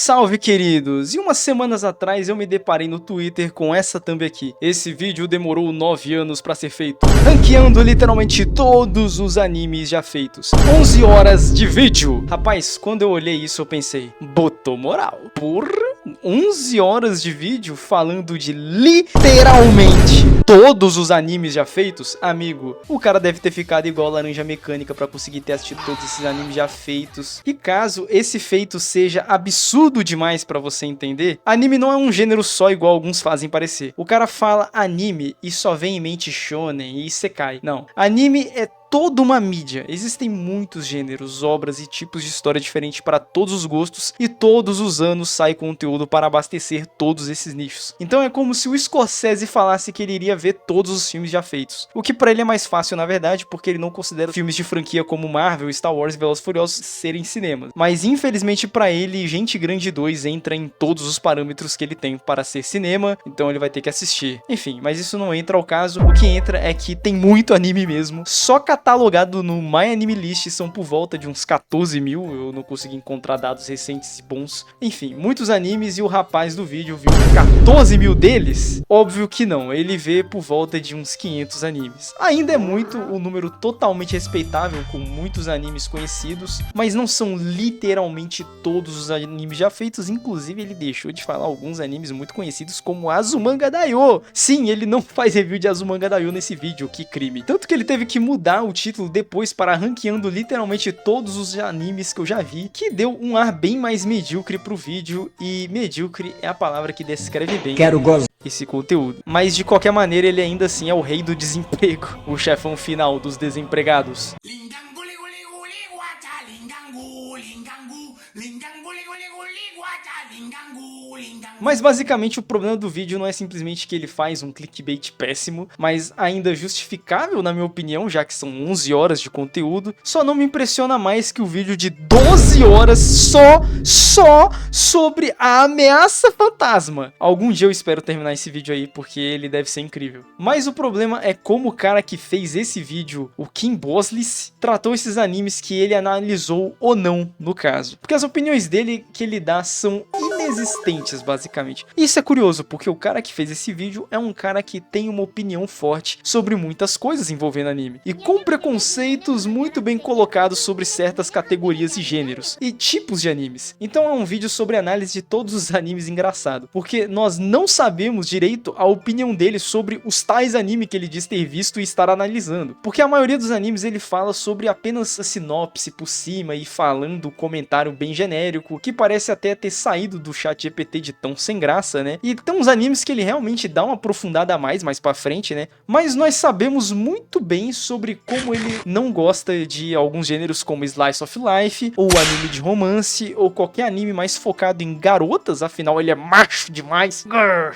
Salve, queridos! E umas semanas atrás eu me deparei no Twitter com essa thumb aqui. Esse vídeo demorou 9 anos pra ser feito, ranqueando literalmente todos os animes já feitos. 11 horas de vídeo! Rapaz, quando eu olhei isso eu pensei, botou moral. Porra, 11 horas de vídeo falando de literalmente todos os animes já feitos? Amigo, o cara deve ter ficado igual Laranja Mecânica pra conseguir ter assistido todos esses animes já feitos. E caso esse feito seja absurdo demais pra você entender, anime não é um gênero só igual alguns fazem parecer. O cara fala anime e só vem em mente shonen e isekai. Não, anime é toda uma mídia. Existem muitos gêneros, obras e tipos de história diferentes para todos os gostos e todos os anos sai conteúdo para abastecer todos esses nichos. Então é como se o Scorsese falasse que ele iria ver todos os filmes já feitos. O que para ele é mais fácil na verdade, porque ele não considera filmes de franquia como Marvel, Star Wars e Velozes e Furiosos serem cinemas. Mas infelizmente para ele, Gente Grande 2 entra em todos os parâmetros que ele tem para ser cinema, então ele vai ter que assistir. Enfim, mas isso não entra ao caso. O que entra é que tem muito anime mesmo. Só catalogado no MyAnimeList são por volta de uns 14 mil, eu não consegui encontrar dados recentes e bons. Enfim, muitos animes e o rapaz do vídeo viu 14 mil deles? Óbvio que não, ele vê por volta de uns 500 animes. Ainda é muito, um número totalmente respeitável com muitos animes conhecidos, mas não são literalmente todos os animes já feitos, inclusive ele deixou de falar alguns animes muito conhecidos como Azumanga Daioh. Sim, ele não faz review de Azumanga Daioh nesse vídeo, que crime. Tanto que ele teve que mudar o título depois para ranqueando literalmente todos os animes que eu já vi, que deu um ar bem mais medíocre pro vídeo, e medíocre é a palavra que descreve bem esse conteúdo. Mas de qualquer maneira ele ainda assim é o rei do desemprego, o chefão final dos desempregados. Mas basicamente o problema do vídeo não é simplesmente que ele faz um clickbait péssimo, mas ainda justificável na minha opinião, já que são 11 horas de conteúdo. Só não me impressiona mais que o vídeo de 12 horas só sobre a ameaça fantasma. Algum dia eu espero terminar esse vídeo aí, porque ele deve ser incrível. Mas o problema é como o cara que fez esse vídeo, o Kim Bosley, tratou esses animes que ele analisou ou não, no caso. Porque as opiniões dele que ele dá são inexistentes, basicamente. Isso é curioso, porque o cara que fez esse vídeo é um cara que tem uma opinião forte sobre muitas coisas envolvendo anime, e com preconceitos muito bem colocados sobre certas categorias e gêneros, e tipos de animes. Então é um vídeo sobre análise de todos os animes engraçado, porque nós não sabemos direito a opinião dele sobre os tais animes que ele diz ter visto e estar analisando. Porque a maioria dos animes ele fala sobre apenas a sinopse por cima e falando um comentário bem genérico, que parece até ter saído do chat GPT de tão sem graça, né? E tem uns animes que ele realmente dá uma aprofundada a mais pra frente, né? Mas nós sabemos muito bem sobre como ele não gosta de alguns gêneros como Slice of Life, ou anime de romance, ou qualquer anime mais focado em garotas, afinal ele é macho demais.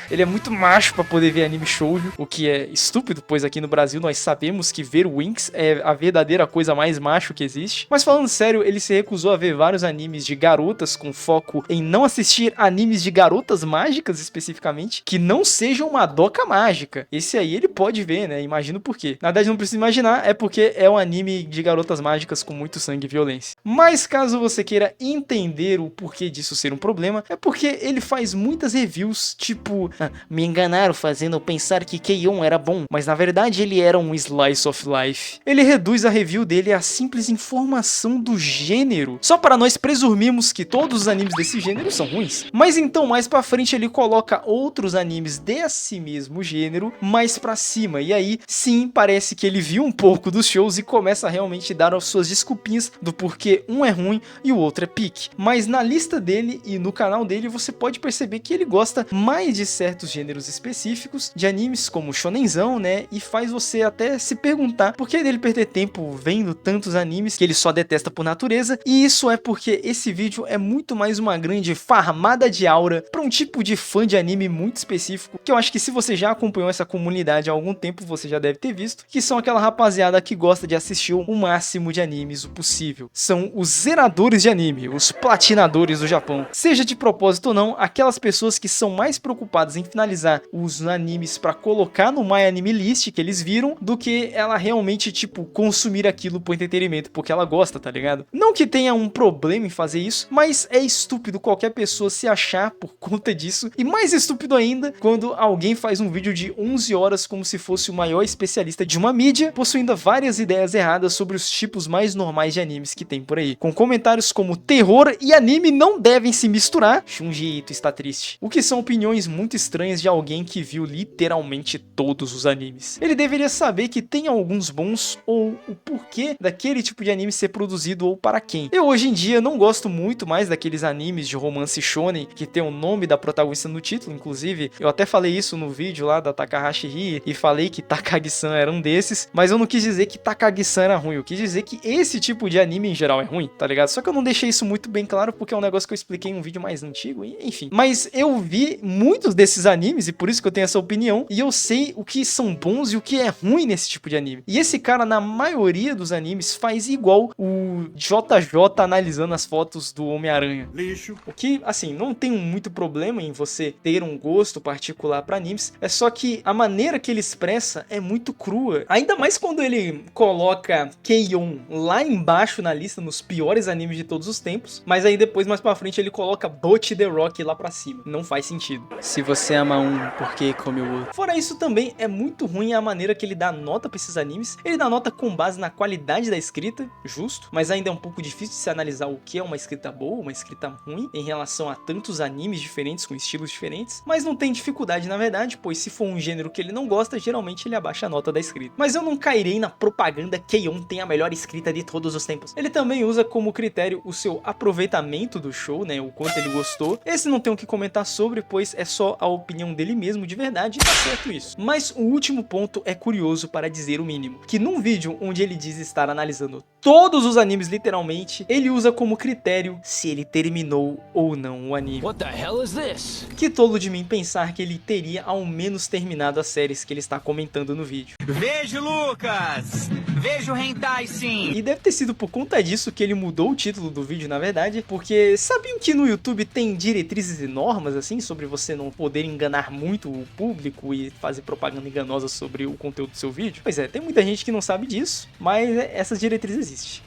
Ele é muito macho pra poder ver anime shoujo, o que é estúpido, pois aqui no Brasil nós sabemos que ver Winx é a verdadeira coisa mais macho que existe. Mas falando sério, ele se recusou a ver vários animes de garotas com foco em não assistir animes de garotas mágicas especificamente, que não sejam uma doca mágica. Esse aí ele pode ver, né? Imagino por quê. Na verdade não precisa imaginar, é porque é um anime de garotas mágicas com muito sangue e violência. Mas caso você queira entender o porquê disso ser um problema, é porque ele faz muitas reviews, tipo, me enganaram fazendo eu pensar que Keion era bom, mas na verdade ele era um Slice of Life. Ele reduz a review dele a simples informação do gênero, só para nós presumirmos que todos os animes desse gênero são ruins. Mas então mais pra frente ele coloca outros animes desse mesmo gênero mais pra cima, e aí sim parece que ele viu um pouco dos shows e começa a realmente dar as suas desculpinhas do porquê um é ruim e o outro é pique. Mas na lista dele e no canal dele você pode perceber que ele gosta mais de certos gêneros específicos de animes como shonenzão, né, e faz você até se perguntar por que ele perder tempo vendo tantos animes que ele só detesta por natureza. E isso é porque esse vídeo é muito mais uma grande farmada de aura para um tipo de fã de anime muito específico, que eu acho que se você já acompanhou essa comunidade há algum tempo, você já deve ter visto, que são aquela rapaziada que gosta de assistir o máximo de animes o possível. São os zeradores de anime, os platinadores do Japão. Seja de propósito ou não, aquelas pessoas que são mais preocupadas em finalizar os animes para colocar no MyAnimeList que eles viram, do que ela realmente, tipo, consumir aquilo por entretenimento, porque ela gosta, tá ligado? Não que tenha um problema em fazer isso, mas é estúpido qualquer pessoa você achar por conta disso. E mais estúpido ainda, quando alguém faz um vídeo de 11 horas como se fosse o maior especialista de uma mídia, possuindo várias ideias erradas sobre os tipos mais normais de animes que tem por aí. Com comentários como terror e anime não devem se misturar, Shunji Ito está triste. O que são opiniões muito estranhas de alguém que viu literalmente todos os animes. Ele deveria saber que tem alguns bons ou o porquê daquele tipo de anime ser produzido ou para quem. Eu hoje em dia não gosto muito mais daqueles animes de romance shonen que tem o nome da protagonista no título, inclusive eu até falei isso no vídeo lá da Takahashi Rie e falei que Takagi-san era um desses, mas eu não quis dizer que Takagi-san era ruim, eu quis dizer que esse tipo de anime em geral é ruim, tá ligado? Só que eu não deixei isso muito bem claro porque é um negócio que eu expliquei em um vídeo mais antigo, enfim. Mas eu vi muitos desses animes e por isso que eu tenho essa opinião, e eu sei o que são bons e o que é ruim nesse tipo de anime. E esse cara, na maioria dos animes, faz igual o JJ analisando as fotos do Homem-Aranha. Lixo. O que, assim, não tem muito problema em você ter um gosto particular pra animes, é só que a maneira que ele expressa é muito crua. Ainda mais quando ele coloca Keion lá embaixo na lista, nos piores animes de todos os tempos, mas aí depois, mais pra frente, ele coloca Bot The Rock lá pra cima. Não faz sentido. Se você ama um, por que come o outro? Fora isso, também é muito ruim a maneira que ele dá nota pra esses animes. Ele dá nota com base na qualidade da escrita, justo, mas ainda é um pouco difícil de se analisar o que é uma escrita boa, uma escrita ruim, em relação a tantos animes diferentes, com estilos diferentes, mas não tem dificuldade na verdade, pois se for um gênero que ele não gosta, geralmente ele abaixa a nota da escrita. Mas eu não cairei na propaganda que Keion tem a melhor escrita de todos os tempos. Ele também usa como critério o seu aproveitamento do show, né, o quanto ele gostou. Esse não tem o que comentar sobre, pois é só a opinião dele mesmo de verdade e tá certo isso. Mas o último ponto é curioso para dizer o mínimo, que num vídeo onde ele diz estar analisando todos os animes literalmente, ele usa como critério se ele terminou ou não o anime. What the hell is this? Que tolo de mim pensar que ele teria ao menos terminado as séries que ele está comentando no vídeo. Vejo, Lucas! Vejo hentai sim! E deve ter sido por conta disso que ele mudou o título do vídeo, na verdade, porque sabiam que no YouTube tem diretrizes e normas, assim, sobre você não poder enganar muito o público e fazer propaganda enganosa sobre o conteúdo do seu vídeo? Pois é, tem muita gente que não sabe disso, mas essas diretrizes existem.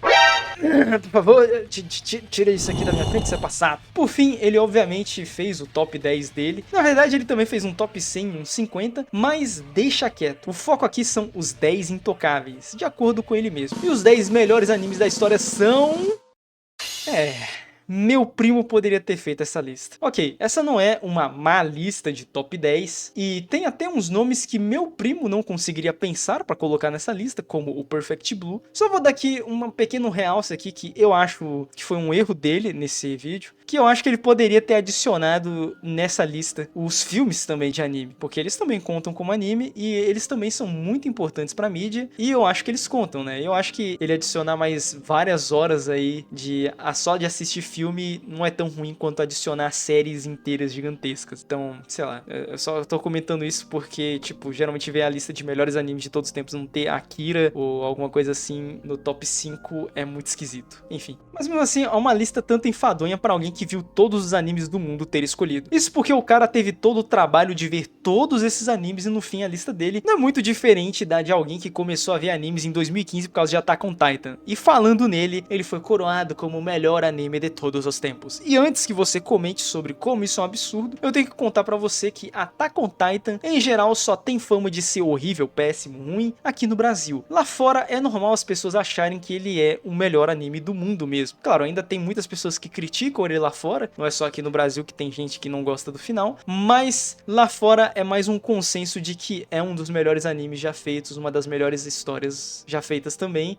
Por favor, tira isso aqui da minha frente, isso é passado. Por fim, ele obviamente fez o top 10 dele. Na verdade, ele também fez um top 100 e um 50, mas deixa quieto. O foco aqui são os 10 intocáveis, de acordo com ele mesmo. E os 10 melhores animes da história são... Meu primo poderia ter feito essa lista. Ok, essa não é uma má lista de top 10, e tem até uns nomes que meu primo não conseguiria pensar para colocar nessa lista, como o Perfect Blue. Só vou dar aqui um pequeno realce aqui que eu acho que foi um erro dele nesse vídeo, que eu acho que ele poderia ter adicionado nessa lista os filmes também de anime, porque eles também contam como anime e eles também são muito importantes pra mídia, e eu acho que eles contam, né? Eu acho que ele adicionar mais várias horas aí só de assistir filme não é tão ruim quanto adicionar séries inteiras gigantescas. Então, sei lá, eu só tô comentando isso porque, tipo, geralmente ver a lista de melhores animes de todos os tempos não ter Akira ou alguma coisa assim no top 5 é muito esquisito. Enfim. Mas mesmo assim, é uma lista tanto enfadonha pra alguém que viu todos os animes do mundo ter escolhido. Isso porque o cara teve todo o trabalho de ver todos esses animes e no fim a lista dele não é muito diferente da de alguém que começou a ver animes em 2015 por causa de Attack on Titan. E falando nele, ele foi coroado como o melhor anime de todos os tempos. E antes que você comente sobre como isso é um absurdo, eu tenho que contar pra você que Attack on Titan, em geral, só tem fama de ser horrível, péssimo, ruim aqui no Brasil. Lá fora é normal as pessoas acharem que ele é o melhor anime do mundo mesmo. Claro, ainda tem muitas pessoas que criticam ele lá fora, não é só aqui no Brasil que tem gente que não gosta do final, mas lá fora é mais um consenso de que é um dos melhores animes já feitos, uma das melhores histórias já feitas também.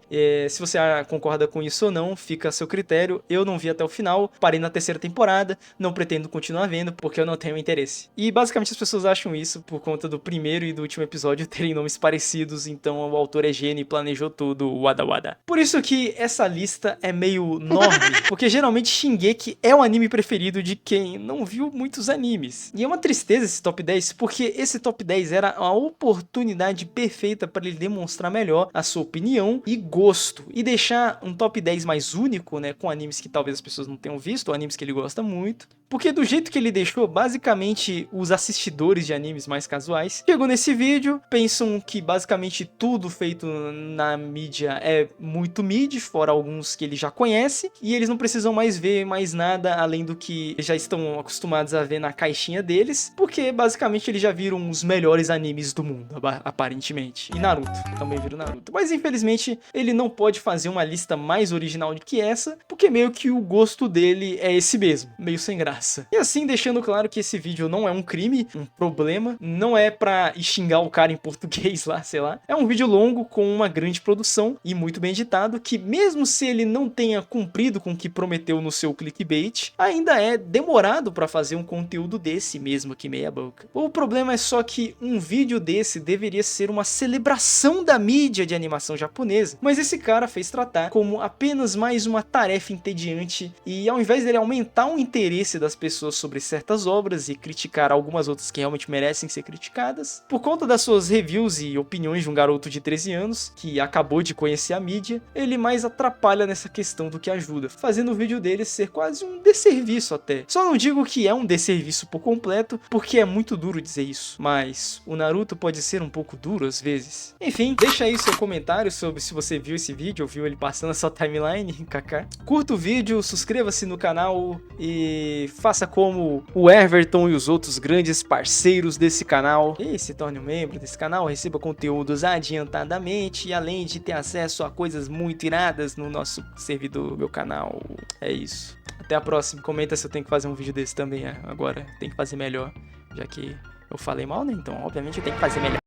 Se você concorda com isso ou não, fica a seu critério. Eu não vi até o final, parei na terceira temporada, não pretendo continuar vendo porque eu não tenho interesse. E basicamente as pessoas acham isso por conta do primeiro e do último episódio terem nomes parecidos, então o autor é gênio e planejou tudo, wada wada. Por isso que essa lista é meio enorme, porque geralmente Shingeki é o anime preferido de quem não viu muitos animes. E é uma tristeza esse top 10, porque esse top 10 era a oportunidade perfeita para ele demonstrar melhor a sua opinião e gosto, e deixar um top 10 mais único, né, com animes que talvez as pessoas não tenham visto, ou animes que ele gosta muito, Porque do jeito que ele deixou, basicamente os assistidores de animes mais casuais chegam nesse vídeo, pensam que basicamente tudo feito na mídia é muito mid, fora alguns que ele já conhece, e eles não precisam mais ver mais nada além do que já estão acostumados a ver na caixinha deles, porque basicamente eles já viram os melhores animes do mundo, aparentemente. E Naruto, também viram Naruto. Mas infelizmente ele não pode fazer uma lista mais original do que essa, porque meio que o gosto dele é esse mesmo, meio sem graça. E assim, deixando claro que esse vídeo não é um crime, um problema, não é pra xingar o cara em português lá, sei lá. É um vídeo longo com uma grande produção e muito bem editado, que mesmo se ele não tenha cumprido com o que prometeu no seu clickbait, ainda é demorado pra fazer um conteúdo desse mesmo que meia boca. O problema é só que um vídeo desse deveria ser uma celebração da mídia de animação japonesa, mas esse cara fez tratar como apenas mais uma tarefa entediante, e ao invés dele aumentar o interesse das pessoas sobre certas obras e criticar algumas outras que realmente merecem ser criticadas, por conta das suas reviews e opiniões de um garoto de 13 anos que acabou de conhecer a mídia, ele mais atrapalha nessa questão do que ajuda, fazendo o vídeo dele ser quase um desserviço até. Só não digo que é um desserviço por completo, porque é muito duro dizer isso, mas o Naruto pode ser um pouco duro às vezes. Enfim, deixa aí seu comentário sobre se você viu esse vídeo ou viu ele passando na sua timeline, kkk. Curta o vídeo, suscreva-se no canal e faça como o Everton e os outros grandes parceiros desse canal e se torne um membro desse canal, receba conteúdos adiantadamente e além de ter acesso a coisas muito iradas no nosso servidor, meu canal. É isso. Até a próxima. Comenta se eu tenho que fazer um vídeo desse também agora. Tem que fazer melhor, já que eu falei mal, né? Então obviamente eu tenho que fazer melhor.